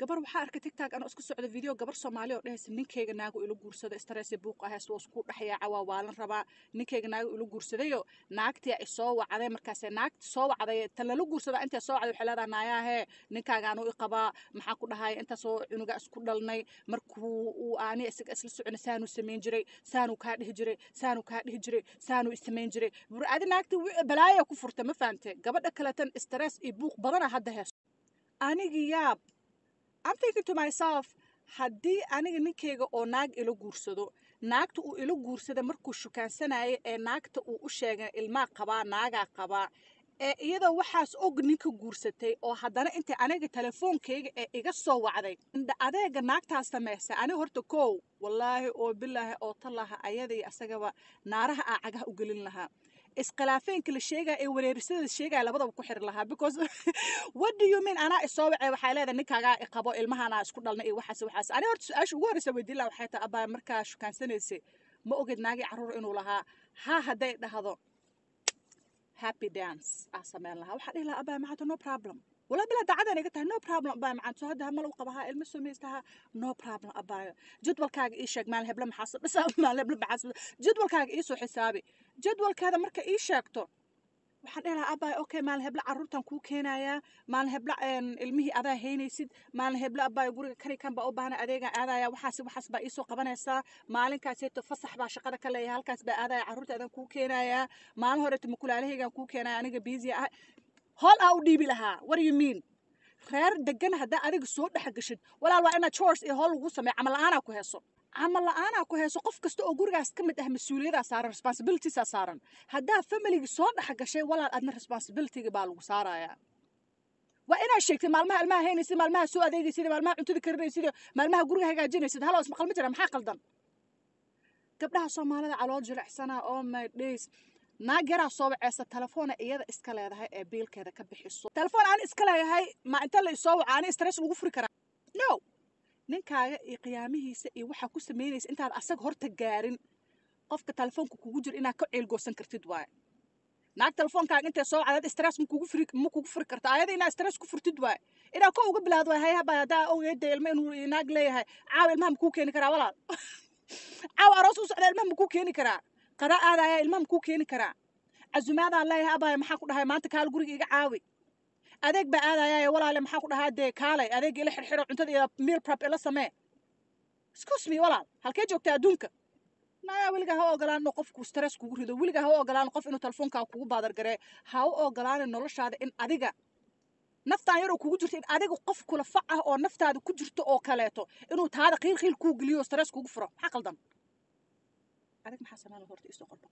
gabar waxaa arkay TikTok anoo isku socda video gabar Soomaali oo dhahaysa ninkeyga naagu ilo guursada stress buuq ah soo isku dhaxyaaca waa waalan rabaa ninkeyga naagu ilo guursadayo naagtii ay soo wacday markaas naagtii soo wacday tan la guursada inta soo wacday waxay leedahay naayahe ninkaaga aanu i qabaa maxaa ku dhahay inta soo cunuga isku dhalnay markuu uu aani isla socon saanu sameyn jiray saanu ka dhihi jiray saanu ismayn jiray adi naagtii balaaya ku furtay ma fahamtay gabadha kale tan stress iyo buuq badan hadda hees anigi yaab I'm thinking to myself haddii aniga ninkeyga oo naag ilo guursado naagta uu ilo guursada markuu shukaansanayo ee naagta uu u sheegay ilmaa qabaa naagaa qabaa ee iyadoo waxaas og ninka guursatay oo haddana intay aniga telefoonkeyga ee iga soo wacday indha adeega naagtaas samaysa aniga horta kow wallaahi oo bilaahi oo tallaha ayadii asagaba naaraha aa cagaha u gelin lahaa iskhilaafeenka la sheegay ee wareerisada sheegay labadaba ku xir lahaa because what do you mean ana isoo wacay waxay leedahay ninkaaga qabo ilmahana isku dhalnay iyo waxaas ani horta su'aasha ugu horeysa weydiin lahaa waxay tahay abaa markaa shukaansanaysay ma ogid naagi caruur inuu lahaa haday dhahdo happy dance asameen lahaa waxa dhihi lahaa abaa maxaa no problem ولا بلا دعادة نيجي تها no problem أباي معن سو هذا هم لو قبها المسوميز تها no problem أباي جدول كاج إيشك مال هبلا محاسب بس مال هبلا محاسب جدول كاج إيسو حسابي جدول كذا مركا إيشك تو waxaan dhahaa abay okay maal hebla caruurtan ku keenaya maal hebla ilmihi adaa heynaysid maal hebla abay guriga kani kan ba u baahan adeega aadaya waxaas ba isoo qabanaysa maalinkaas ee fasax ba shaqada ka leeyahay halkaas ba aadaya caruurtaadan ku keenaya maal hore tumakulaalahaygan ku keenaya aniga busy ah hol aa u dhiibi lahaa what do you mean reer degan hadda adiga soo dhaxgashid walaal waa ina chores iyo hol ugu sameey amal la'aana ku heeso qof kasta oo gurigaas ka mid ah mas'uuliyada saaran responsibilities saaran hadda family soo dhaxgashay walaal adna responsibility baa lagu saaraya waa ina sheegtay maalmaha ilmaha heynaysid maalmaha soo adeegaysid maalmaha cuntada karinaysid maalmaha guriga hagaajinaysid halo isma qalmi jira maxaa qaldan gabdhaha Soomaalida calool jilicsana oh my days naagara soo wacaysa telefoona iyada iska leedahay ee biilkeeda ka bixiso telefoon aan iska leeyahay ma inta la soo wacaan stress lagu furi karaa no ninkaaga iyo qiyaamihiisa iyo waxa ku sameynaysa intaad asag horta gaarin qofka telefoonka kugu jir inaad ka ceelgoosan kartid waay naag telefoonkaaga inta soo wacad stress ma kugu furi kartaa ayada inaad stress ku furtid waay ina ka uga bilaad waay hay haba hada oo yeeday ilmo inuu naag leeyahay caaw ilmaha ku keeni karaa walaal caaw aroos u socda ilmaha ku keeni karaa qara aadaya ilmaha ku keeni karaa azumaada leeyahay abay maxaa ku dhahay maanta kaal guriga iga caawi adeeg ba aadaya walaal maxaa ku dhahaa de kaalay adeeg ila xirxiro cuntada iyo meal prep ila samee excuse me walaal halkee joogtaa adduunka naya wiliga ha ogolaan qofku stress kugu rido wiliga ha ogolaan qof inuu telefoonka kugu baadar garee ha u ogolaan noloshaada in adiga naftaan yar oo kugu jirto in adiga qof kula fac ah oo naftaada ku jirto oo kaleeto inuu taada qiil ku geliyo stress kugu furo maxaa qaldan adeeg maxaa sameeyay horta isoo qorba